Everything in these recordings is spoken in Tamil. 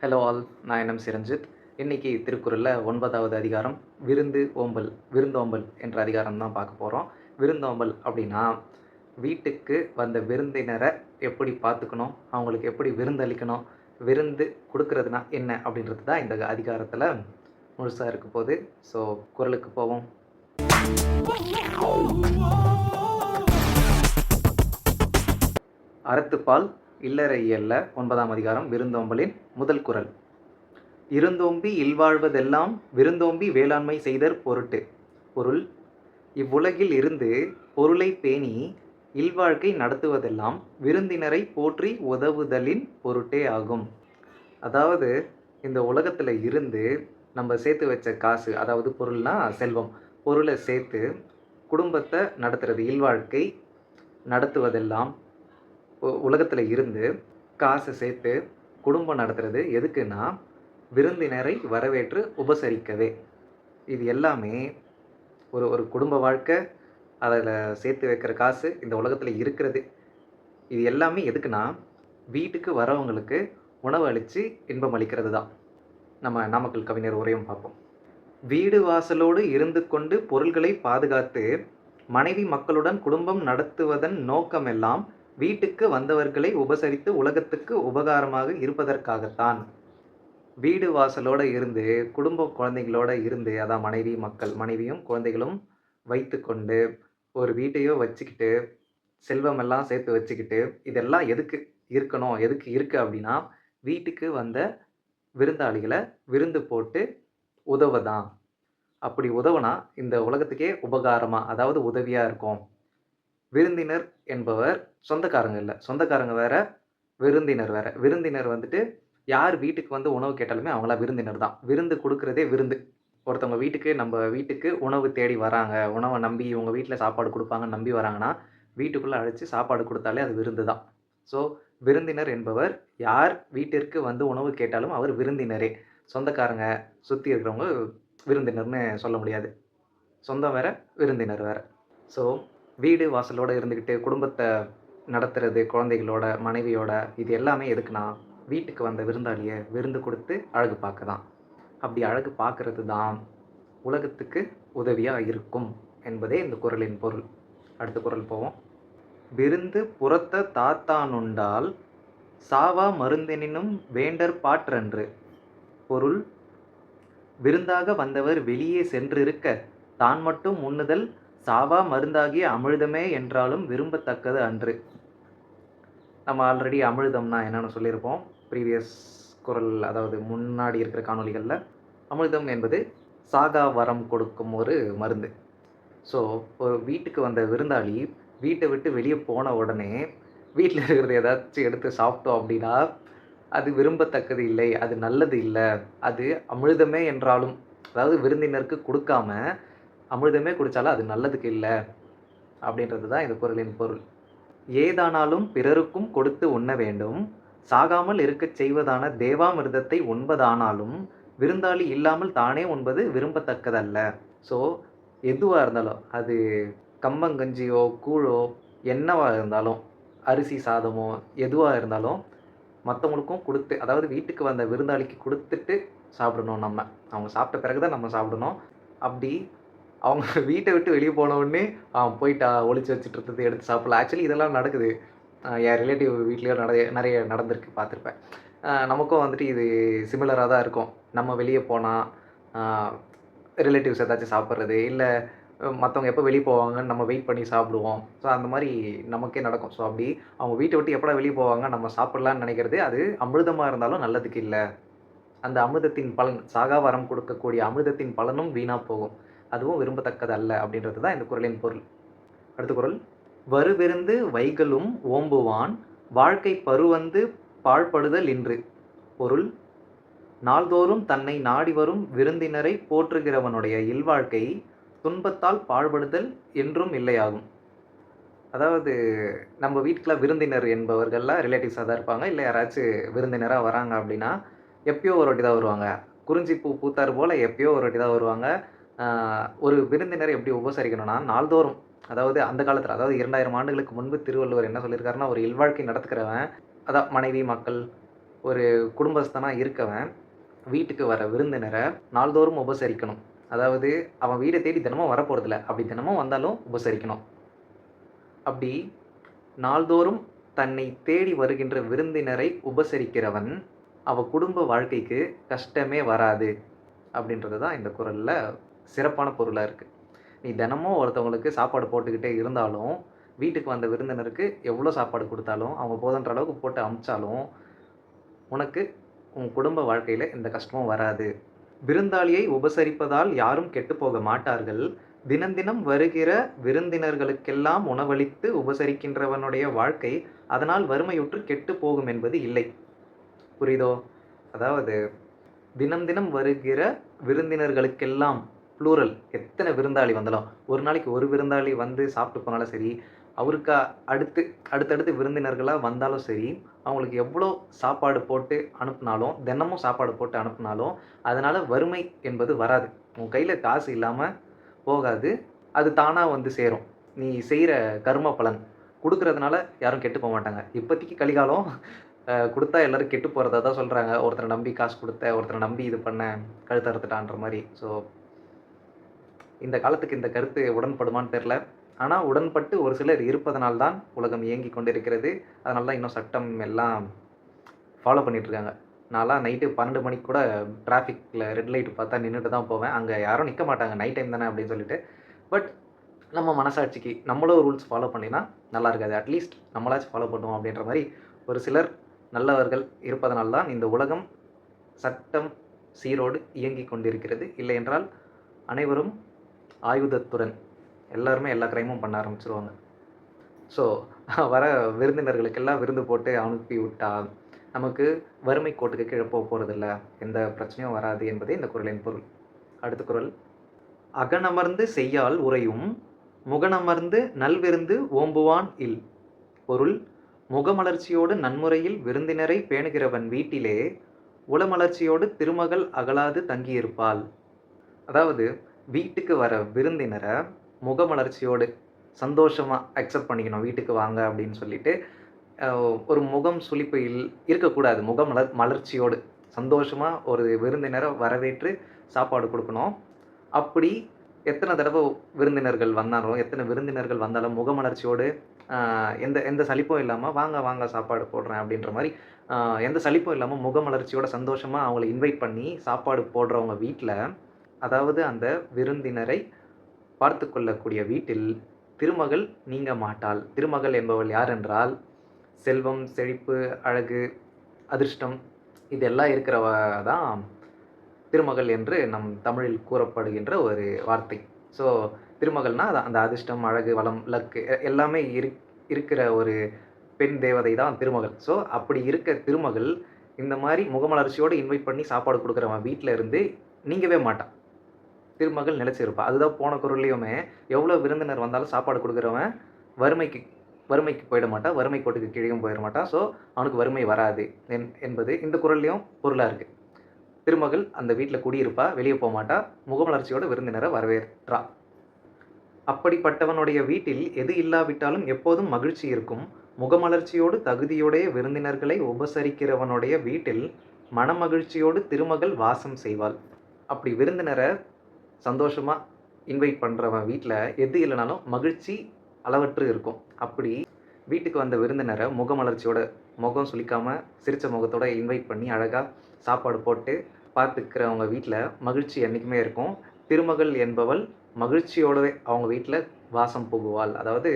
ஹலோ ஆல், நான் என்எம் சிரஞ்சித். இன்னைக்கு திருக்குறளில் 9வது அதிகாரம் விருந்தோம்பல் என்ற அதிகாரம் தான் பார்க்க போகிறோம். விருந்தோம்பல் அப்படின்னா, வீட்டுக்கு வந்த விருந்தினரை எப்படி பார்த்துக்கணும், அவங்களுக்கு எப்படி விருந்தளிக்கணும், விருந்து கொடுக்கறதுனா என்ன அப்படின்றது தான் இந்த அதிகாரத்தில் முழுசாக இருக்க போகுது. ஸோ குறளுக்கு போவோம். அறத்துப்பால் இல்லற 9ஆம் அதிகாரம் விருந்தோம்பலின் முதல் குறள். இருந்தோம்பி இல்வாழ்வதெல்லாம் விருந்தோம்பி வேளாண்மை செய்தற் பொருட்டு. பொருள்: இவ்வுலகில் இருந்து பொருளை பேணி இல்வாழ்க்கை நடத்துவதெல்லாம் விருந்தினரை போற்றி உதவுதலின் பொருட்டே ஆகும். அதாவது, இந்த உலகத்தில் இருந்து நம்ம சேர்த்து வச்ச காசு, அதாவது பொருள்னா செல்வம், பொருளை சேர்த்து குடும்பத்தை நடத்துறது, இல்வாழ்க்கை நடத்துவதெல்லாம் உலகத்தில் இருந்து காசை சேர்த்து குடும்பம் நடத்துறது எதுக்குன்னா, விருந்தினரை வரவேற்று உபசரிக்கவே. இது எல்லாமே ஒரு ஒரு குடும்ப வாழ்க்கை, அதில் சேர்த்து வைக்கிற காசு, இந்த உலகத்தில் இருக்கிறது, இது எல்லாமே எதுக்குன்னா, வீட்டுக்கு வரவங்களுக்கு உணவு அளித்து இன்பம் அளிக்கிறது தான். நம்ம நாமக்கல் கவிஞர் உரையும் பார்ப்போம். வீடு வாசலோடு இருந்து கொண்டு பொருள்களை பாதுகாத்து மனைவி மக்களுடன் குடும்பம் நடத்துவதன் நோக்கமெல்லாம் வீட்டுக்கு வந்தவர்களை உபசரித்து உலகத்துக்கு உபகாரமாக இருப்பதற்காகத்தான். வீடு வாசலோடு இருந்து, குடும்ப குழந்தைங்களோட இருந்து, அதான் மனைவியும் குழந்தைகளும் வைத்து கொண்டு, ஒரு வீட்டையோ வச்சுக்கிட்டு, செல்வமெல்லாம் சேர்த்து வச்சுக்கிட்டு, இதெல்லாம் எதுக்கு இருக்கணும், எதுக்கு இருக்குது அப்படின்னா, வீட்டுக்கு வந்த விருந்தாளிகளை விருந்து போட்டு உதவதான். அப்படி உதவுனா இந்த உலகத்துக்கே உபகாரமாக, அதாவது உதவியாக இருக்கும். விருந்தினர் என்பவர் சொந்தக்காரங்க இல்லை, சொந்தக்காரங்க வேற, விருந்தினர் வேற. விருந்தினர் வந்துட்டு யார் வீட்டுக்கு வந்து உணவு கேட்டாலுமே அவங்களாம் விருந்தினர் தான். விருந்து கொடுக்குறதே விருந்து. ஒருத்தவங்க வீட்டுக்கு, நம்ம வீட்டுக்கு உணவு தேடி வராங்க, உணவை நம்பி இவங்க வீட்டில் சாப்பாடு கொடுப்பாங்கன்னு நம்பி வராங்கன்னா, வீட்டுக்குள்ளே அழைச்சி சாப்பாடு கொடுத்தாலே அது விருந்து தான். ஸோ விருந்தினர் என்பவர் யார் வீட்டிற்கு வந்து உணவு கேட்டாலும் அவர் விருந்தினரே. சொந்தக்காரங்க சுற்றி இருக்கிறவங்க விருந்தினர்னு சொல்ல முடியாது. சொந்தம் வேற, விருந்தினர் வேற. ஸோ வீடு வாசலோடு இருந்துக்கிட்டு குடும்பத்தை நடத்துறது, குழந்தைகளோட, மனைவியோட, இது எல்லாமே எதுக்குன்னா, வீட்டுக்கு வந்த விருந்தாளியை விருந்து கொடுத்து அழகு பார்க்க தான். அப்படி அழகு பார்க்கறது தான் உலகத்துக்கு உதவியாக இருக்கும் என்பதே இந்த குறளின் பொருள். அடுத்த குறள் போவோம். விருந்து புறத்த தாத்தானுண்டால் சாவா மருந்தெனினும் வேண்டற் பாற்றன்று. பொருள்: விருந்தாக வந்தவர் வெளியே சென்றிருக்க தான் மட்டும் உண்ணுதல் சாவா மருந்தாகிய அமிழ்தமே என்றாலும் விரும்பத்தக்கது அன்று. நம்ம ஆல்ரெடி அமிழ்தம்னா என்னென்னு சொல்லியிருப்போம் ப்ரீவியஸ் குறள், அதாவது முன்னாடி இருக்கிற காணொலிகளில். அமிழ்தம் என்பது சாகா வரம் கொடுக்கும் ஒரு மருந்து. ஸோ ஒரு வீட்டுக்கு வந்த விருந்தாளி வீட்டை விட்டு வெளியே போன உடனே வீட்டில் இருக்கிறத ஏதாச்சும் எடுத்து சாப்பிட்டோம் அப்படின்னா அது விரும்பத்தக்கது இல்லை, அது நல்லது இல்லை, அது அமிழ்தமே என்றாலும், அதாவது விருந்தினருக்கு கொடுக்காம அமிர்தமே குடித்தாலும் அது நல்லதுக்கு இல்லை அப்படின்றது தான் இந்த குறளின் பொருள். ஏதானாலும் பிறருக்கும் கொடுத்து உண்ண வேண்டும், சாகாமல் இருக்கச் செய்வதான தேவாமிர்தத்தை உண்பதானாலும் விருந்தாளி இல்லாமல் தானே உண்பது விரும்பத்தக்கதல்ல. ஸோ எதுவாக இருந்தாலும், அது கம்பங்கஞ்சியோ கூழோ என்னவாக இருந்தாலும், அரிசி சாதமோ எதுவாக இருந்தாலும் மற்றவங்களுக்கும் கொடுத்து, அதாவது வீட்டுக்கு வந்த விருந்தாளிக்கு கொடுத்துட்டு சாப்பிடணும். அவங்க சாப்பிட்ட பிறகு தான் நம்ம சாப்பிடணும். அப்படி அவங்க வீட்டை விட்டு வெளியே போனவுடனே போயிட்டா ஒளிச்சு வச்சுட்டு இருந்தது எடுத்து சாப்பிடலாம். ஆக்சுவலி இதெல்லாம் நடக்குது. என் ரிலேட்டிவ் வீட்லேயோ நிறைய நடந்திருக்கு, பார்த்துருப்பேன். நமக்கும் வந்துட்டு இது சிமிலராக தான் இருக்கும். நம்ம வெளியே போனால் ரிலேட்டிவ்ஸ் ஏதாச்சும் சாப்பிட்றது, இல்லை மற்றவங்க எப்போ வெளியே போவாங்கன்னு நம்ம வெயிட் பண்ணி சாப்பிடுவோம். ஸோ அந்த மாதிரி நமக்கே நடக்கும். ஸோ அப்படி அவங்க வீட்டை விட்டு எப்படா வெளியே போவாங்க நம்ம சாப்பிட்லான்னு நினைக்கிறது அது அமிர்தமாக இருந்தாலும் நல்லதுக்கு இல்லை. அந்த அமிர்தத்தின் பலன், சாகா வரம் கொடுக்கக்கூடிய அமிர்தத்தின் பலனும் வீணாக போகும், அதுவும் விரும்பத்தக்கது அல்ல அப்படின்றது தான் இந்த குறளின் பொருள். அடுத்த குறள். வருவிருந்து வைகளும் ஓம்புவான் வாழ்க்கை பருவந்து பாழ்படுதல் இன்று. பொருள்: நாள்தோறும் தன்னை நாடி வரும் விருந்தினரை போற்றுகிறவனுடைய இல்வாழ்க்கை துன்பத்தால் பாழ்படுதல் என்றும் இல்லையாகும். அதாவது நம்ம வீட்டுக்குலாம் விருந்தினர் என்பவர்கள்லாம் ரிலேட்டிவ்ஸாக தான் இருப்பாங்க, இல்லை யாராச்சும் விருந்தினராக வராங்க அப்படின்னா எப்பயோ ஒரு வாட்டி தான் வருவாங்க. குறிஞ்சி பூ பூத்தார் போல் எப்பயோ ஒரு வாட்டி தான் வருவாங்க. ஒரு விருந்தினர் எப்படி உபசரிக்கணும்னா, நாள்தோறும், அதாவது அந்த காலத்தில், அதாவது 2000 ஆண்டுகளுக்கு முன்பு திருவள்ளுவர் என்ன சொல்லியிருக்காருன்னா, ஒரு இல்வாழ்க்கை நடத்துக்கிறவன், அதான் மனைவி மக்கள் ஒரு குடும்பஸ்தனா இருக்கவன் வீட்டுக்கு வர விருந்தினரை நாள்தோறும் உபசரிக்கணும். அதாவது அவன் வீட தேடி தினமும் வரப்போறதில்ல. அப்படி தினமும் வந்தாலும் உபசரிக்கணும். அப்படி நாள்தோறும் தன்னை தேடி வருகின்ற விருந்தினரை உபசரிக்கிறவன், குடும்ப வாழ்க்கைக்கு கஷ்டமே வராது. அப்படின்றது தான் இந்த குறள்ல சிறப்பான பொருளா இருக்கு. நீ தினமும் ஒருத்தவங்களுக்கு சாப்பாடு போட்டுக்கிட்டே இருந்தாலும், வீட்டுக்கு வந்த விருந்தினருக்கு எவ்வளோ சாப்பாடு குடுத்தாலும், அவங்க போதுன்ற அளவுக்கு போட்டு அனுப்பிச்சாலும், உனக்கு உன் குடும்ப வாழ்க்கையில எந்த கஷ்டமும் வராது. விருந்தாளியை உபசரிப்பதால் யாரும் கெட்டுப்போக மாட்டார்கள். தினம் தினம் வருகிற விருந்தினர்களுக்கெல்லாம் உணவளித்து உபசரிக்கின்றவனுடைய வாழ்க்கை அதனால் வறுமையுற்று கெட்டுப் போகும் என்பது இல்லை. புரியுதோ? அதாவது தினம் தினம் வருகிற விருந்தினர்களுக்கெல்லாம் ப்ளூரல் எத்தனை விருந்தாளி வந்தாலும், ஒரு நாளைக்கு ஒரு விருந்தாளி வந்து சாப்பிட்டு போனாலும் சரி, அவருக்கு அடுத்தடுத்து விருந்தினர்களா வந்தாலும் சரி, அவங்களுக்கு எவ்வளோ சாப்பாடு போட்டு அனுப்புனாலும், தினமும் சாப்பாடு போட்டு அனுப்புனாலும், அதனால வறுமை என்பது வராது. உன் கையில காசு இல்லாம போகாது. அது தானா வந்து சேரும். நீ செய்ற கர்ம பலன். குடுக்குறதுனால யாரும் கெட்டு போமாட்டாங்க. இப்போதைக்கு கலிகாலம். குடுத்தா எல்லாரும் கெட்டு போறதா தான் சொல்றாங்க. ஒருத்தர நம்பி காசு குடுத்தேன், ஒருத்தர நம்பி இது பண்ணேன், கழுத்த அறுத்துட்டான்ற மாரி. ஸோ இந்த காலத்துக்கு இந்த கருத்து உடன்படுமான்னு தெரியல. ஆனா உடன்பட்டு ஒரு சிலர் இருப்பதனால் தான் உலகம் இயங்கிக் கொண்டிருக்கிறது. அதனால தான் இன்னும் சட்டம் எல்லாம் ஃபாலோ பண்ணிட்டு இருக்காங்க. நான்லாம் நைட்டு 12 மணிக்கு கூட டிராஃபிக்ல ரெட் லைட் பார்த்தா நின்னுட்டு தான் போவேன். அங்க யாரும் நிக்க மாட்டாங்க. நைட் டைம் தானே அப்படின்னு சொல்லிட்டு. பட் நம்ம மனசாட்சிக்கு நம்மளும் ரூல்ஸ் ஃபாலோ பண்ணினா நல்லா இருக்காது. அட்லீஸ்ட் நம்மளாச்சும் ஃபாலோ பண்ணுவோம் அப்படின்ற மாரி ஒரு சிலர் நல்லவர்கள் இருப்பதனால் தான் இந்த உலகம் சட்டம் சீரோடு இயங்கிக் கொண்டிருக்கிறது. இல்லையென்றால் அனைவரும் ஆயுதத்துடன் எல்லாருமே எல்லா கிரைமும் பண்ண ஆரம்பிச்சுருவாங்க. ஸோ வர விருந்தினர்களுக்கெல்லாம் விருந்து போட்டு அனுப்பி விட்டா நமக்கு வறுமை கோட்டுக்கு கீழே போறதில்ல. எந்த பிரச்சனையும் வராது என்பதே இந்த குறளின் பொருள். அடுத்த குறள். அகனமர்ந்து செய்யால் உறையும் முகனமர்ந்து நல்விருந்து ஓம்புவான் இல். பொருள். முகமலர்ச்சியோடு நன்முறையில் விருந்தினரை பேணுகிறவன் வீட்டிலே உளமலர்ச்சியோடு திருமகள் அகலாது தங்கியிருப்பாள். அதாவது வீட்டுக்கு வர விருந்தினரை முகமலர்ச்சியோடு சந்தோஷமா அக்செப்ட் பண்ணிக்கணும். வீட்டுக்கு வாங்க அப்படின்னு சொல்லிட்டு ஒரு முகம் சுளிப்பு இருக்கக்கூடாது. மலர்ச்சியோடு சந்தோஷமா ஒரு விருந்தினரை வரவேற்று சாப்பாடு கொடுக்கணும். அப்படி எத்தனை தடவை விருந்தினர்கள் வந்தாலும் முகமலர்ச்சியோடு எந்த எந்த சலிப்பும் இல்லாமல் வாங்க வாங்க சாப்பாடு போடுறேன் அப்படின்ற மாதிரி எந்த சலிப்பும் இல்லாமல் முகமலர்ச்சியோட சந்தோஷமாக அவங்கள இன்வைட் பண்ணி சாப்பாடு போடுறவங்க வீட்டில், அதாவது அந்த விருந்தினரை பார்த்து கொள்ளக்கூடிய வீட்டில் திருமகள் நீங்க மாட்டாள். திருமகள் என்பவள் யார் என்றால் செல்வம், செழிப்பு, அழகு, அதிர்ஷ்டம் இதெல்லாம் இருக்கிறவ தான் திருமகள் என்று நம் தமிழில் கூறப்படுகின்ற ஒரு வார்த்தை. ஸோ திருமகள்னா அந்த அதிர்ஷ்டம், அழகு, வளம், லக்கு எல்லாமே இருக்கிற ஒரு பெண் தேவதை தான் திருமகள். ஸோ அப்படி இருக்க திருமகள் இந்த மாதிரி முகமலர்ச்சியோடு இன்வைட் பண்ணி சாப்பாடு கொடுக்குறவன் வீட்டில் இருந்து நீங்கவே மாட்டான். திருமகள் நிலைச்சிருப்பா. அதுதான் போன குறள்லையுமே எவ்வளோ விருந்தினர் வந்தாலும் சாப்பாடு கொடுக்குறவன் வறுமைக்கு போயிட மாட்டான், வறுமை கோட்டுக்கு கீழேயும் போயிட மாட்டான். ஸோ அவனுக்கு வறுமை வராது என்பது இந்த குறள்லையும் பொருளாக இருக்குது. திருமகள் அந்த வீட்டில் குடியிருப்பா, வெளியே போக மாட்டா, முகமலர்ச்சியோட விருந்தினரை வரவேற்றா. அப்படிப்பட்டவனுடைய வீட்டில் எது இல்லாவிட்டாலும் எப்போதும் மகிழ்ச்சி இருக்கும். முகமலர்ச்சியோடு தகுதியுடைய விருந்தினர்களை உபசரிக்கிறவனுடைய வீட்டில் மனமகிழ்ச்சியோடு திருமகள் வாசம் செய்வாள். அப்படி விருந்தினரை சந்தோஷமாக இன்வைட் பண்ணுறவன் வீட்டில் எது இல்லைனாலும் மகிழ்ச்சி அளவற்று இருக்கும். அப்படி வீட்டுக்கு வந்த விருந்தினரை முகமலர்ச்சியோட, முகம் சுளிக்காமல் சிரித்த முகத்தோட இன்வைட் பண்ணி அழகாக சாப்பாடு போட்டு பார்த்துக்கிறவங்க வீட்டில் மகிழ்ச்சி என்றைக்குமே இருக்கும். திருமகள் என்பவள் மகிழ்ச்சியோடவே அவங்க வீட்டில் வாசம் புகுவாள். அதாவது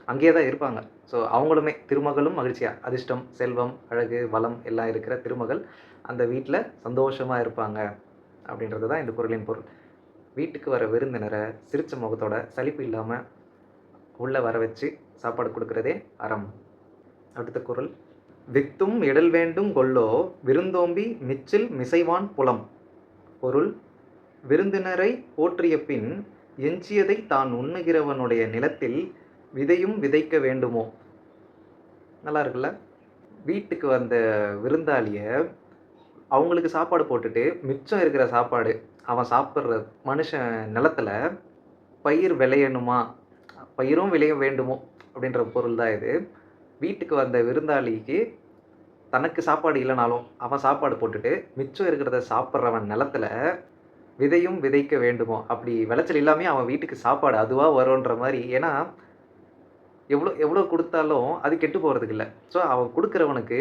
அங்கேயே தான் இருப்பாங்க. ஸோ அவங்களுமே திருமகளும் மகிழ்ச்சியாக அதிர்ஷ்டம், செல்வம், அழகு, வளம் எல்லாம் இருக்கிற திருமகள் அந்த வீட்டில் சந்தோஷமாக இருப்பாங்க அப்படின்றது தான் இந்த குறளின் பொருள். வீட்டுக்கு வர விருந்தினரை சிரித்த முகத்தோட சலிப்பு இல்லாமல் உள்ளே வர வச்சு சாப்பாடு கொடுக்குறதே அறம். அடுத்த குறள். வித்தும் இடல் வேண்டும் கொல்லோ விருந்தோம்பி மிச்சில் மிசைவான் புலம். பொருள். விருந்தினரை போற்றிய பின் எஞ்சியதை தான் உண்ணுகிறவனுடைய நிலத்தில் விதையும் விதைக்க வேண்டுமோ. நல்லா இருக்குல்ல? வீட்டுக்கு வந்த விருந்தாளியை அவங்களுக்கு சாப்பாடு போட்டுட்டு மிச்சம் இருக்கிற சாப்பாடு அவன் சாப்பிட்ற மனுஷன் நிலத்தில் பயிர் விளையணுமா, பயிரும் விளைய வேண்டுமோ அப்படின்ற பொருள் தான் இது. வீட்டுக்கு வந்த விருந்தாளிக்கு தனக்கு சாப்பாடு இல்லைனாலும் அவன் சாப்பாடு போட்டுட்டு மிச்சம் இருக்கிறத சாப்பிட்றவன் நிலத்துல விதையும் விதைக்க வேண்டுமோ, அப்படி விளைச்சல் இல்லாமயே அவன் வீட்டுக்கு சாப்பாடு அதுவா வரும்ன்ற மாரி. ஏன்னா, எவ்வளோ எவ்வளோ குடுத்தாலும் அது கெட்டு போறதுக்கு இல்ல. ஸோ, அவன் குடுக்குறவனுக்கு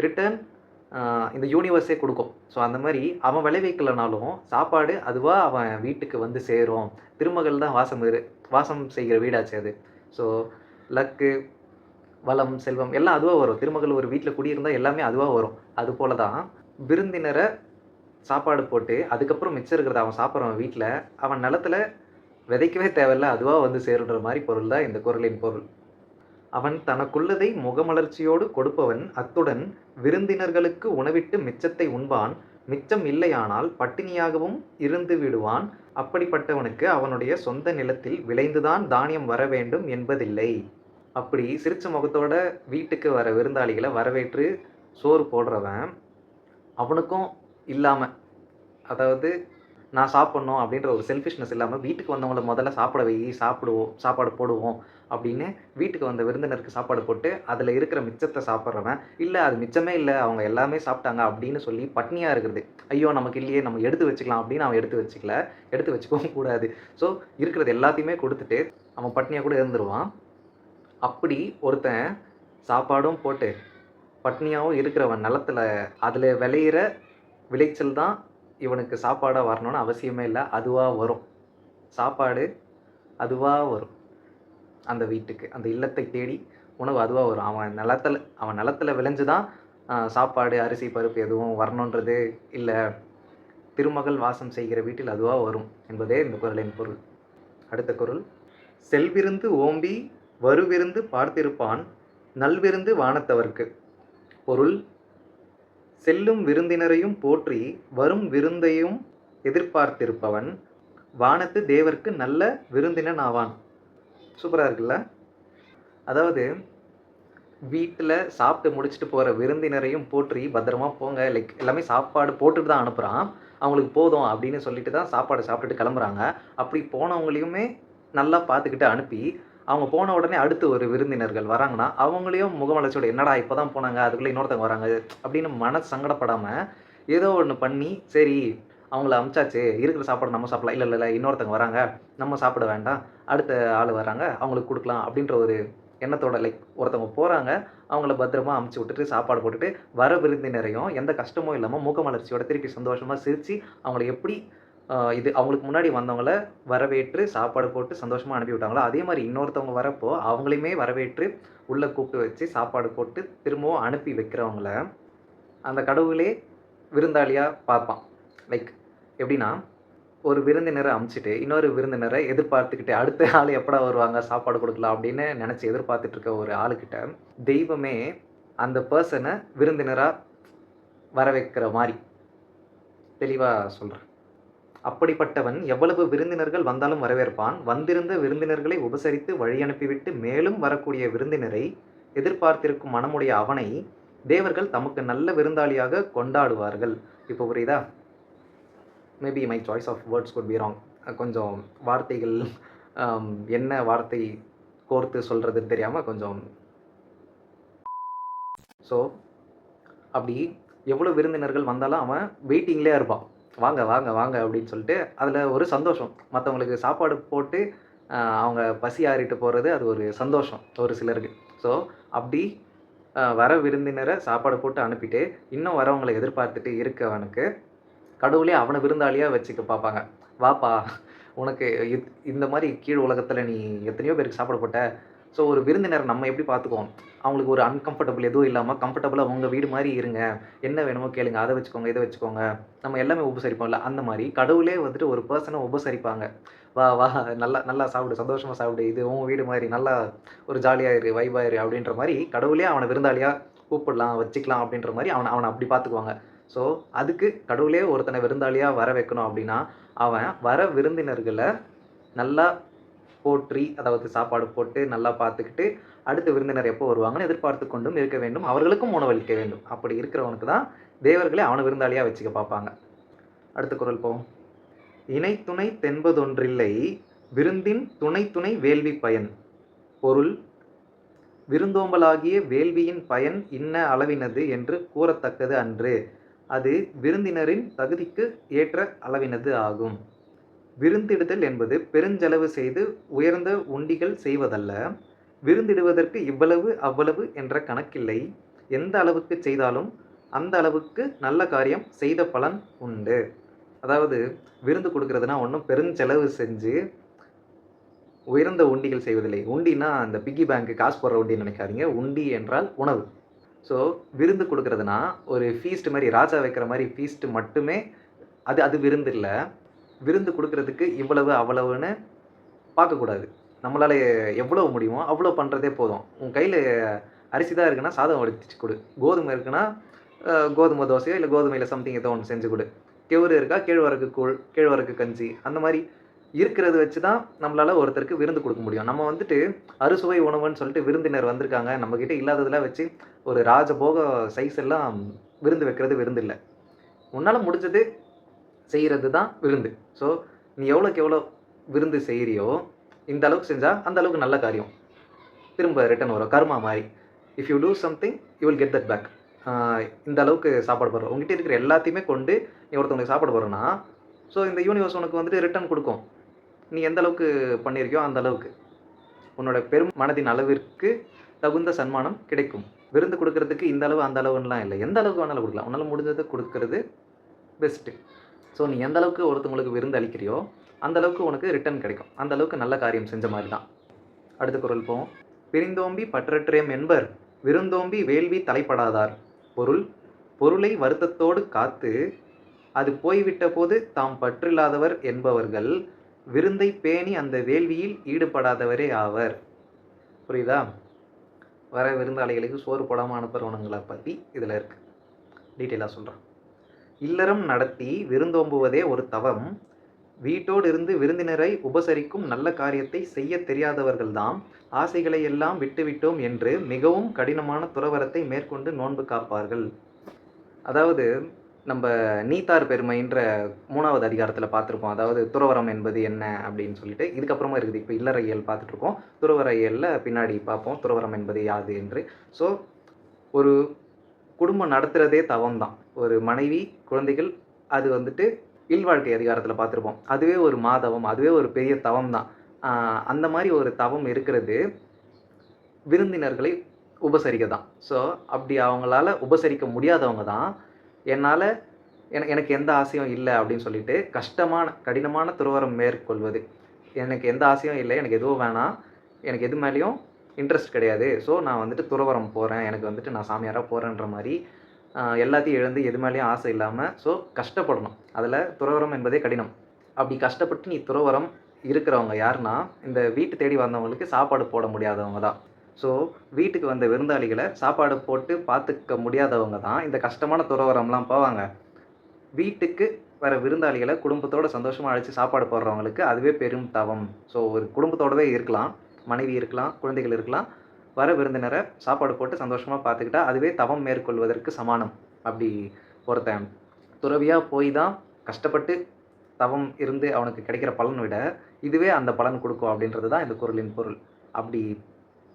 ரிட்டர்ன் அ இந்த யூனிவர்ஸே குடுக்கும். ஸோ, அந்த மாரி அவன் விளைவிக்கலனாலும் சாப்பாடு அதுவா அவன் வீட்டுக்கு வந்து சேரும். திருமகள் தான் வாசம் செய்கிற வீடாச்சே அது. ஸோ, லக்கு, வளம், செல்வம் எல்லாம் அதுவா வரும். திருமகள் ஒரு வீட்ல குடியிருந்தா எல்லாமே அதுவா வரும். அதுபோல தான் விருந்தினர சாப்பாடு போட்டு, அதுக்கப்புறம் மிச்சம் இருக்கிறத அவன் சாப்பிடுறவன் வீட்ல, அவன் நிலத்துல விதைக்கவே தேவையில்ல. அதுவா வந்து சேருன்ற மாரி பொருள் தான் இந்த குறளின் பொருள். அவன் தனக்குள்ளதை முகமலர்ச்சியோடு கொடுப்பவன். அத்துடன் விருந்தினர்களுக்கு உணவிட்டு மிச்சத்தை உண்பான். மிச்சம் இல்லையானால் பட்டினியாகவும் இருந்து விடுவான். அப்படிப்பட்டவனுக்கு அவனுடைய சொந்த நிலத்தில் விளைந்துதான் தானியம் வரவேண்டும் என்பதில்லை. அப்படி சிரிச்ச முகத்தோட வீட்டுக்கு வர விருந்தாளிகள வரவேற்று சோறு போடுறவன், அவனுக்கும் இல்லாம, அதாவது நான் சாப்பிடணும் அப்படின்ற ஒரு செல்ஃபிஷ்னஸ் இல்லாம, வீட்டுக்கு வந்தவங்கள முதல்ல சாப்பிட வை, சாப்பாடு போடுவோம் அப்படின்னு வீட்டுக்கு வந்த விருந்தினருக்கு சாப்பாடு போட்டு, அதில இருக்கிற மிச்சத்த சாப்பிடுறவன், இல்ல அது மிச்சமே இல்ல, அவங்க எல்லாமே சாப்பிட்டாங்க அப்படின்னு சொல்லி பட்னியா இருக்கிறது. ஐயோ! நமக்கு இல்லையே, நம்ம எடுத்து வச்சுக்கலாம் அப்படின்னு அவன் எடுத்து வச்சுக்கல. எடுத்து வச்சுக்கவும் கூடாது. ஸோ, இருக்கிறது எல்லாத்தையுமே குடுத்துட்டு, அவன் பட்னியா கூட இருந்துருவான். அப்படி ஒருத்தன் சாப்பாடும் போட்டு, பட்னியாவும் இருக்கிறவன் நிலத்துல, அதில விளையிற விளைச்சல் தான் இவனுக்கு சாப்பாடா வரணும்னு அவசியமே இல்ல. அதுவா வரும். சாப்பாடு அதுவா வரும். அந்த வீட்டுக்கு, அந்த இல்லத்தை தேடி உணவு அதுவா வரும். அவன் நிலத்துல விளைஞ்சு தான் சாப்பாடு, அரிசி, பருப்பு எதுவும் வரணுன்றது இல்ல. திருமகள் வாசம் செய்கிற வீட்டில் அதுவா வரும் என்பதே இந்த குறளின் பொருள். அடுத்த குறள். செல்விருந்து ஓம்பி வருவிருந்து பார்த்திருப்பான். நல்விருந்து வானத்தவர்க்கு. பொருள். செல்லும் விருந்தினரையும் போற்றி வரும் விருந்தையும் எதிர்பார்த்திருப்பவன் வானத்து தேவர்க்கு நல்ல விருந்தினன் ஆவான். சூப்பரா இருக்குல்ல? அதாவது வீட்டில் சாப்பிட்டு முடிச்சுட்டு போகிற விருந்தினரையும் போற்றி பத்திரமா போங்க, லைக் எல்லாமே சாப்பாடு போட்டுட்டு தான் அனுப்புகிறான். அவங்களுக்கு போதும் அப்படின்னு சொல்லிட்டு தான் சாப்பாடு சாப்பிட்டுட்டு கிளம்புறாங்க. அப்படி போனவங்களையுமே நல்லா பார்த்துக்கிட்டு அனுப்பி, அவங்க போன உடனே அடுத்து ஒரு விருந்தினர்கள் வராங்கன்னா, அவங்களையும் முகமலர்ச்சியோட என்னடா இப்போ தான் போனாங்க, அதுக்குள்ளே இன்னொருத்தவங்க வராங்க அப்படின்னு மனசு சங்கடப்படாமல் ஏதோ ஒன்று பண்ணி, சரி அவங்கள அனுப்பிச்சாச்சு, இருக்கிற சாப்பாடு நம்ம சாப்பிடலாம், இல்லை இல்லை இல்லை இன்னொருத்தவங்க வராங்க, நம்ம சாப்பிட வேண்டாம், அடுத்த ஆள் வராங்க அவங்களுக்கு கொடுக்கலாம் அப்படின்ற ஒரு எண்ணத்தோட, லைக் ஒருத்தவங்க போறாங்க, அவங்கள பத்திரமா அனுப்பிச்சு விட்டுட்டு, சாப்பாடு போட்டுட்டு, வர விருந்தினரையும் எந்த கஷ்டமும் இல்லாம மூக்கமலர்ச்சியோட திருப்பி சந்தோஷமா சிரிச்சு, அவங்கள எப்படி இது அவங்களுக்கு முன்னாடி வந்தவங்கள வரவேற்று, சாப்பாடு போட்டு சந்தோஷமா அனுப்பி விட்டாங்களோ, அதே மாரி இன்னொருத்தவங்க வரப்போ, அவங்களையுமே வரவேற்று, உள்ள கூப்பிட்டு வச்சு, சாப்பாடு போட்டு, திரும்பவும் அனுப்பி வைக்கிறவங்கள, அந்த கடவுளே விருந்தாளியா பார்ப்பான். லைக் எப்படின்னா, ஒரு விருந்தினர அனுப்பிச்சுட்டு, இன்னொரு விருந்தினர எதிர்பார்த்துக்கிட்டு, அடுத்த ஆள் எப்படா வருவாங்க, சாப்பாடு குடுக்கலாம் அப்படின்னு நெனச்சு எதிர்பார்த்துட்டு இருக்க ஒரு ஆளுகிட்ட, தெய்வமே அந்த பெர்சன விருந்தினரா வர வைக்கிற மாரி. தெளிவா சொல்றேன். அப்படிப்பட்டவன் எவ்வளவு விருந்தினர்கள் வந்தாலும் வரவேற்பான். வந்திருந்த விருந்தினர்களை உபசரித்து வழி அனுப்பிவிட்டு, மேலும் வரக்கூடிய விருந்தினரை எதிர்பார்த்திருக்கும் மனமுடைய அவனை, தேவர்கள் தமக்கு நல்ல விருந்தாளியாக கொண்டாடுவார்கள். இப்போ புரியுதா? Maybe my choice of words could be wrong. கொஞ்சம் வார்த்தைகள் என்ன வார்த்தை கோர்த்து சொல்கிறதுன்னு தெரியாமல் கொஞ்சம். ஸோ அப்படி எவ்வளோ விருந்தினர்கள் வந்தாலும் அவன் வெயிட்டிங்லேயே இருப்பான். வாங்க வாங்க வாங்க அப்படின்னு சொல்லிட்டு, அதில் ஒரு சந்தோஷம். மற்றவங்களுக்கு சாப்பாடு போட்டு அவங்க பசி ஆறிட்டு போகிறது அது ஒரு சந்தோஷம் ஒரு சிலருக்கு. ஸோ அப்படி வர விருந்தினரை சாப்பாடு போட்டு அனுப்பிட்டு, இன்னும் வரவங்களை எதிர்பார்த்துட்டு இருக்கவனுக்கு கடவுளே அவனை விருந்தாளியாக வச்சுக்க பார்ப்பாங்க. வாப்பா உனக்கு இந்த மாதிரி கீழ் உலகத்தில் நீ எத்தனையோ பேருக்கு சாப்பாடு போட்ட. ஸோ ஒரு விருந்தினரை நம்ம எப்படி பார்த்துக்குவோம், அவங்களுக்கு ஒரு அன்கம்ஃபர்டபுள் எதுவும் இல்லாமல் கம்ஃபர்டபுளாக உங்கள் வீடு மாதிரி இருங்க, என்ன வேணுமோ கேளுங்க, அதை வச்சுக்கோங்க இதை வச்சுக்கோங்க, நம்ம எல்லாமே உபசரிப்போம்ல, அந்த மாதிரி கடவுளே வந்துட்டு ஒரு பர்சனை உபசரிப்பாங்க. வா வா நல்லா நல்லா சாப்பிடு, சந்தோஷமாக சாப்பிடு, இது உன் வீடு மாதிரி நல்லா ஒரு ஜாலியாக இரு, வைபாக இரு அப்படின்ற மாதிரி கடவுளே அவனை விருந்தாளியாக கூப்பிடலாம் வச்சுக்கலாம் அப்படின்ற மாதிரி அவனை அவனை அப்படி பார்த்துக்குவாங்க. ஸோ அதுக்கு கடவுளே ஒருத்தனை விருந்தாளியாக வர வைக்கணும் அப்படின்னா, அவன் வர விருந்தினர்களை நல்லா போற்றி, அதாவது சாப்பாடு போட்டு நல்லா பார்த்துக்கிட்டு, அடுத்த விருந்தினர் எப்போ வருவாங்கன்னு எதிர்பார்த்து கொண்டும் இருக்க வேண்டும். அவர்களுக்கும் உணவளிக்க வேண்டும். அப்படி இருக்கிறவனுக்கு தான் தேவர்களே அவனை விருந்தாளியாக வச்சுக்க பார்ப்பாங்க. அடுத்த குறள் போவோம். இணை துணை தென்பதொன்றில்லை விருந்தின் துணை துணை வேள்வி பயன். பொருள். விருந்தோம்பலாகிய வேள்வியின் பயன் இன்ன அளவினது என்று கூறத்தக்கது அன்று. அது விருந்தினரின் தகுதிக்கு ஏற்ற அளவினது ஆகும். விருந்திடுதல் என்பது பெருஞ்செலவு செய்து உயர்ந்த உண்டிகள் செய்வதல்ல. விருந்திடுவதற்கு இவ்வளவு அவ்வளவு என்ற கணக்கில்லை. எந்த அளவுக்கு செய்தாலும் அந்த அளவுக்கு நல்ல காரியம் செய்த பலன் உண்டு. அதாவது விருந்து கொடுக்கறதுனா ஒன்றும் பெருஞ்செலவு செஞ்சு உயர்ந்த உண்டிகள் செய்வதில்லை. உண்டினா அந்த பிக்கி பேங்க் காசு போடுற உண்டின்னு நினைக்காதீங்க. உண்டி என்றால் உணவு. ஸோ விருந்து கொடுக்கறதுனா ஒரு ஃபீஸ்ட் மாதிரி, ராஜா வைக்கிற மாதிரி ஃபீஸ்ட் மட்டுமே. அது விருந்து இல்லை. விருந்து கொடுக்கறதுக்கு இவ்வளவு அவ்வளவுன்னு பார்க்கக்கூடாது. நம்மளால் எவ்வளோ முடியுமோ அவ்வளோ பண்ணுறதே போதும். உன் கையில் அரிசி தான் இருக்குன்னா சாதம் வடிச்சு கொடு. கோதுமை இருக்குன்னா கோதுமை தோசையோ இல்லை கோதுமையில் சம்திங் ஏதோ ஒன்று செஞ்சு கொடு. கெவுரு இருக்கா கேழ்வரகு கூழ், கேழ்வரகு கஞ்சி, அந்த மாதிரி இருக்கிறத வச்சு தான் நம்மளால் ஒருத்தருக்கு விருந்து கொடுக்க முடியும். நம்ம வந்துட்டு அறுசுவை உணவுன்னு சொல்லிட்டு விருந்தினர் வந்திருக்காங்க நம்மக்கிட்ட இல்லாததெல்லாம் வச்சு ஒரு ராஜபோக சைஸ் எல்லாம் விருந்து வைக்கிறது விருந்து இல்லை. உன்னால் முடிஞ்சது செய்கிறது தான் விருந்து. ஸோ நீ எவ்வளோக்கு எவ்வளோ விருந்து செய்கிறியோ இந்த அளவுக்கு செஞ்சால் அந்த அளவுக்கு நல்ல காரியம் திரும்ப ரிட்டர்ன் வரும். கர்மா மாதிரி. If you do something you will get that back. இந்த அளவுக்கு சாப்பாடு போடுறோம், உங்ககிட்ட இருக்கிற எல்லாத்தையுமே கொண்டு நீ ஒருத்தவங்களுக்கு சாப்பாடு போடுறோன்னா, ஸோ இந்த யூனிவர்ஸ் உனக்கு வந்துட்டு ரிட்டர்ன் கொடுக்கும். நீ எந்த அளவுக்கு பண்ணியிருக்கியோ அந்த அளவுக்கு உன்னோட பெரும் மனதின் அளவிற்கு தகுந்த சன்மானம் கிடைக்கும். விருந்து கொடுக்கறதுக்கு இந்த அளவு அந்த அளவுன்னெலாம் இல்லை. எந்த அளவுக்கு வேணாலும் கொடுக்கலாம். உன்னால் முடிஞ்சதை கொடுக்கறது பெஸ்ட்டு. ஸோ நீ எந்த அளவுக்கு ஒருத்தவங்களுக்கு விருந்து அளிக்கிறியோ அந்த அளவுக்கு உனக்கு ரிட்டர்ன் கிடைக்கும். அந்த அளவுக்கு நல்ல காரியம் செஞ்ச மாதிரி தான். அடுத்த குறள் போவோம். பிரிந்தோம்பி பற்றற்றேம் என்பர் விருந்தோம்பி வேள்வி தலைப்படாதார். பொருளை வருத்தத்தோடு காத்து அது போய்விட்ட போது தாம் பற்றில்லாதவர் என்பவர்கள் விருந்தை பேணி அந்த வேள்வியில் ஈடுபடாதவரே ஆவர். புரியுதா? வர விருந்தாளிகளுக்கு சோறு போடாமல் அனுப்புறவனுங்களை பற்றி இதில் இருக்கு. டீட்டெயிலாக சொல்கிறேன். இல்லறம் நடத்தி விருந்தோம்புவதே ஒரு தவம். வீட்டோடு இருந்து விருந்தினரை உபசரிக்கும் நல்ல காரியத்தை செய்ய தெரியாதவர்கள்தாம் ஆசைகளை எல்லாம் விட்டுவிட்டோம் என்று மிகவும் கடினமான துறவரத்தை மேற்கொண்டு நோன்பு காப்பார்கள். அதாவது நம்ம நீத்தார் பெருமைன்ற 3வது அதிகாரத்தில் பார்த்துருப்போம். அதாவது துறவரம் என்பது என்ன அப்படின்னு சொல்லிட்டு. இதுக்கப்புறமா இருக்குது. இப்போ இல்லறையியல் பார்த்துட்ருக்கோம். துறவரையியலில் பின்னாடி பார்ப்போம் துறவரம் என்பது யாது என்று. ஸோ ஒரு குடும்பம் நடத்துகிறதே தவம் தான். ஒரு மனைவி குழந்தைகள் அது வந்துட்டு இல்வாழ்க்கை அதிகாரத்தில் பார்த்துருப்போம். அதுவே ஒரு மாதவம், அதுவே ஒரு பெரிய தவம் தான். அந்த மாதிரி ஒரு தவம் இருக்கிறது விருந்தினர்களை உபசரிக்க தான். ஸோ அப்படி அவங்களால உபசரிக்க முடியாதவங்க தான் எனக்கு எந்த ஆசையும் இல்லை அப்படின்னு சொல்லிட்டு கடினமான துறவரம் மேற்கொள்வது. எனக்கு எந்த ஆசையும் இல்லை, எனக்கு எதுவும் வேணாம், எனக்கு எது மேலேயும் இன்ட்ரெஸ்ட் கிடையாது, ஸோ நான் வந்துட்டு துறவரம் போகிறேன், எனக்கு வந்துட்டு நான் சாமியாராக போகிறேன்ற மாதிரி எல்லாத்தையும் இழந்து எது மேலேயும் ஆசை இல்லாமல் ஸோ கஷ்டப்படணும். அதில் துறவரம் என்பதே கடினம். அப்படி கஷ்டப்பட்டு நீ துறவரம் இருக்கிறவங்க யாருன்னா இந்த வீட்டு தேடி வந்தவங்களுக்கு சாப்பாடு போட முடியாதவங்க தான். ஸோ வீட்டுக்கு வந்த விருந்தாளிகளை சாப்பாடு போட்டு பார்த்துக்க முடியாதவங்க தான் இந்த கஷ்டமான துறவரம்லாம் போவாங்க. வீட்டுக்கு வர விருந்தாளிகளை குடும்பத்தோடு சந்தோஷமாக அழைச்சி சாப்பாடு போடுறவங்களுக்கு அதுவே பெரும் தவம். ஸோ ஒரு குடும்பத்தோடவே இருக்கலாம், மனைவி இருக்கலாம், குழந்தைகள் இருக்கலாம், வர விருந்தினரை சாப்பாடு போட்டு சந்தோஷமாக பார்த்துக்கிட்டா அதுவே தவம் மேற்கொள்வதற்கு சமானம். அப்படி ஒருத்தன் துறவியாக போய் தான் கஷ்டப்பட்டு தவம் இருந்து அவனுக்கு கிடைக்கிற பலனை விட இதுவே அந்த பலன் கொடுக்கும் அப்படின்றது தான் இந்த குறளின் பொருள். அப்படி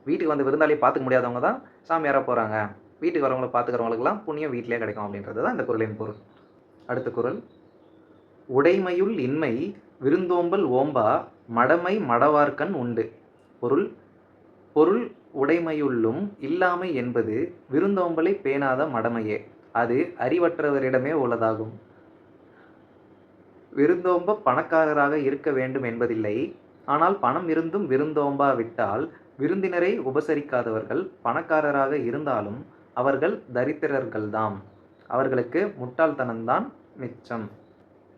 வீட்டுக்கு வந்து விருந்தாளியை பார்த்துக்க முடியாதவங்க தான் சாமியாராக போகிறாங்க, வீட்டுக்கு வரவங்களை பார்த்துக்கிறவங்களுக்கெல்லாம் புண்ணியம் வீட்டிலே கிடைக்கும் அப்படின்றது தான் இந்த குறளின் பொருள். அடுத்த குறள். உடைமையுள் இன்மை விருந்தோம்பல் ஓம்பா மடமை மடவார்க்கண் உண்டு. பொருள் உடைமையுள்ளும் இல்லாமை என்பது விருந்தோம்பலை பேணாத மடமையே, அது அறிவற்றவரிடமே உள்ளதாகும். விருந்தோம்ப பணக்காரராக இருக்க வேண்டும் என்பதில்லை. ஆனால் பணம் இருந்தும் விருந்தோம்பா விட்டால் விருந்தினரை உபசரிக்காதவர்கள் பணக்காரராக இருந்தாலும் அவர்கள் தரித்திரர்கள்தாம். அவர்களுக்கு முட்டாள்தனம்தான் மிச்சம்.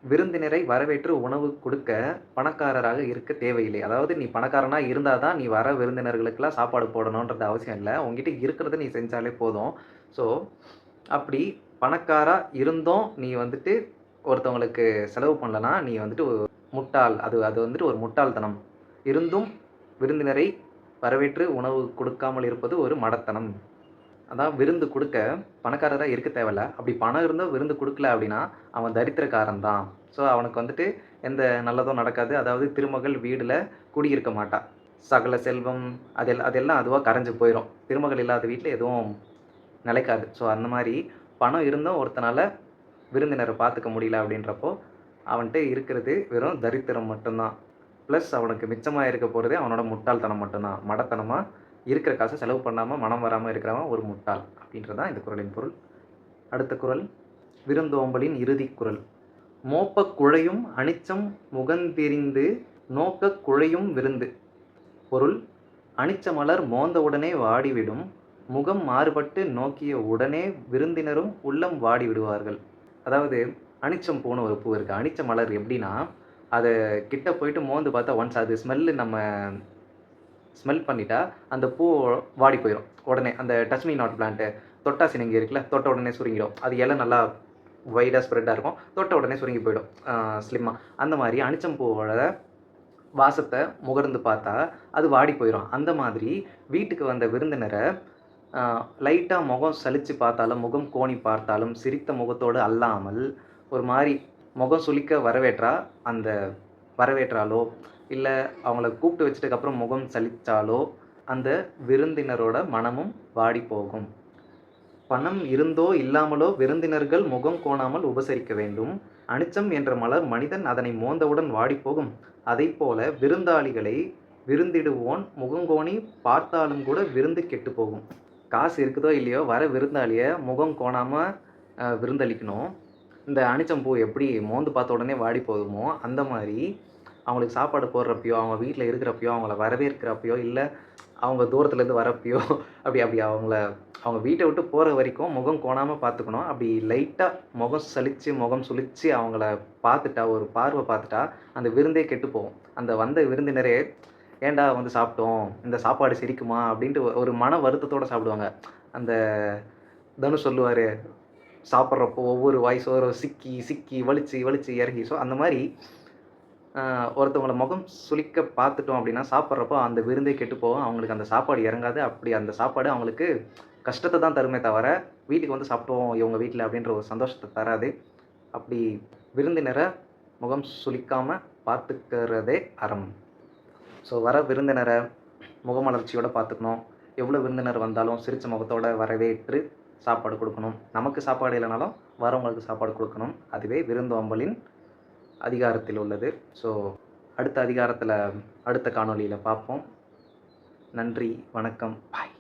விருந்தினரை வரவேற்று உணவு கொடுக்க பணக்காரராக இருக்க தேவையில்லை. அதாவது நீ பணக்காரனாக இருந்தால் தான் நீ வர விருந்தினர்களுக்கெல்லாம் சாப்பாடு போடணுன்றது அவசியம் இல்லை. உங்ககிட்ட இருக்கிறத நீ செஞ்சாலே போதும். ஸோ அப்படி பணக்காராக இருந்தும் நீ வந்துட்டு ஒருத்தவங்களுக்கு செலவு பண்ணலன்னா நீ வந்துட்டு முட்டாள். அது வந்துட்டு ஒரு முட்டாள்தனம். இருந்தும் விருந்தினரை வரவேற்று உணவு கொடுக்காமல் இருப்பது ஒரு மடத்தனம். அதான் விருந்து கொடுக்க பணக்காரராக இருக்க தேவையில்ல. அப்படி பணம் இருந்தால் விருந்து கொடுக்கல அப்படின்னா அவன் தரித்திரக்காரன் தான். ஸோ அவனுக்கு வந்துட்டு எந்த நல்லதும் நடக்காது. அதாவது திருமகள் வீடில் குடியிருக்க மாட்டான். சகல செல்வம் அதெல்லாம் அதுவாக கரைஞ்சு போயிடும். திருமகள் இல்லாத வீட்டில் எதுவும் நிலைக்காது. ஸோ அந்த மாதிரி பணம் இருந்தும் ஒருத்தனால் விருந்தினரை பார்த்துக்க முடியல அப்படின்றப்போ அவன்கிட்ட இருக்கிறது வெறும் தரித்திரம் மட்டும்தான். ப்ளஸ் அவனுக்கு மிச்சமாக இருக்க போகிறதே அவனோட முட்டாள்தனம் மட்டும்தான். மடத்தனமாக இருக்கிற காசை செலவு பண்ணாமல் மனம் வராமல் இருக்கிறவன் ஒரு முட்டாள் அப்படின்றது தான் இந்த குறளின் பொருள். அடுத்த குறள் விருந்தோம்பலின் இறுதி குறள். மோப்பக் குழையும் அனிச்சம் முகந்தெரிந்து நோக்கக் குழையும் விருந்து. பொருள்: அனிச்ச மலர் மோந்தவுடனே வாடிவிடும், முகம் மாறுபட்டு நோக்கிய உடனே விருந்தினரும் உள்ளம் வாடி விடுவார்கள். அதாவது அனிச்சம் பூன்னு ஒரு பூ இருக்குது. அனிச்ச மலர் எப்படின்னா, அதை கிட்ட போயிட்டு மோந்து பார்த்தா ஒன்ஸ் அது ஸ்மெல்லு நம்ம ஸ்மெல் பண்ணிட்டா அந்த பூ வாடி போயிடும் உடனே. அந்த டச் மீ நாட் பிளான்ட்டு தொட்டா சினுங்கி இருக்குல்ல, தொட்ட உடனே சுருங்கிடும். அது இலை நல்லா வைடாக ஸ்ப்ரெட்டாக இருக்கும், தொட்ட உடனே சுருங்கி போயிடும் ஸ்லிம்மாக. அந்த மாதிரி அனிச்சம் பூவோட வாசத்தை முகர்ந்து பார்த்தா அது வாடி போயிடும். அந்த மாதிரி வீட்டுக்கு வந்த விருந்தினரை லைட்டாக முகம் சலித்து பார்த்தாலும், முகம் கோணி பார்த்தாலும், சிரித்த முகத்தோடு அல்லாமல் ஒரு மாதிரி முகம் சுளிக்க அந்த வரவேற்றாலோ இல்லை அவங்கள கூப்பிட்டு வச்சதுக்கப்புறம் முகம் சலித்தாலோ அந்த விருந்தினரோட மனமும் வாடி போகும். பணம் இருந்தோ இல்லாமலோ விருந்தினர்கள் முகம் கோணாமல் உபசரிக்க வேண்டும். அனிச்சம் என்ற மலர் மனிதன் அதனை மோந்தவுடன் வாடிப்போகும். அதைப்போல விருந்தாளிகளை விருந்திடுவோன் முகங்கோணி பார்த்தாலும் கூட விருந்து கெட்டு போகும். காசு இருக்குதோ இல்லையோ வர விருந்தாளியை முகம் கோணாமல் விருந்தளிக்கணும். இந்த அனிச்சம்பூ எப்படி மோந்து பார்த்த உடனே வாடி போகுமோ அந்த மாதிரி அவங்களுக்கு சாப்பாடு போடுறப்பையோ, அவங்க வீட்டில் இருக்கிறப்பையோ, அவங்கள வரவேற்கிறப்பையோ, இல்லை அவங்க தூரத்துலேருந்து வரப்பையோ அப்படி அவங்க வீட்டை விட்டு போகிற வரைக்கும் முகம் கோணாமல் பார்த்துக்கணும். அப்படி லைட்டாக முகம் சலித்து முகம் சுழித்து அவங்கள பார்த்துட்டா, ஒரு பார்வை பார்த்துட்டா அந்த விருந்தே கெட்டு போகும். அந்த வந்த விருந்தினரே ஏன்டா வந்து சாப்பிட்டோம், இந்த சாப்பாடு சிரிக்குமா அப்படின்ட்டு ஒரு மன வருத்தத்தோடு சாப்பிடுவாங்க. அந்த தனுஷ் சொல்லுவார், சாப்பிட்றப்போ ஒவ்வொரு வாய்ஸோட சிக்கி சிக்கி வலிச்சு இறங்கி. ஸோ அந்த மாதிரி ஒருத்தவங்கள முகம் சுளிக்க பார்த்துட்டோம் அப்படின்னா சாப்பிட்றப்போ அந்த விருந்தே கெட்டு போகும். அவங்களுக்கு அந்த சாப்பாடு இறங்காது. அப்படி அந்த சாப்பாடு அவங்களுக்கு கஷ்டத்தை தான் தருமே தவிர வீட்டுக்கு வந்து சாப்பிட்டோம் இவங்க வீட்டில் அப்படின்ற ஒரு சந்தோஷத்தை தராது. அப்படி விருந்தினரை முகம் சுளிக்காமல் பார்த்துக்கிறதே அறம். ஸோ வர விருந்தினரை முகமலர்ச்சியோடு பார்த்துக்கணும். எவ்வளோ விருந்தினர் வந்தாலும் சிரித்த முகத்தோடு வரவேற்று சாப்பாடு கொடுக்கணும். நமக்கு சாப்பாடு இல்லைனாலும் வரவங்களுக்கு சாப்பாடு கொடுக்கணும். அதுவே விருந்தோம்பலின் அதிகாரத்தில் உள்ளது. ஸோ அடுத்த அதிகாரத்தில் அடுத்த காணொளியில் பார்ப்போம். நன்றி, வணக்கம், பாய்.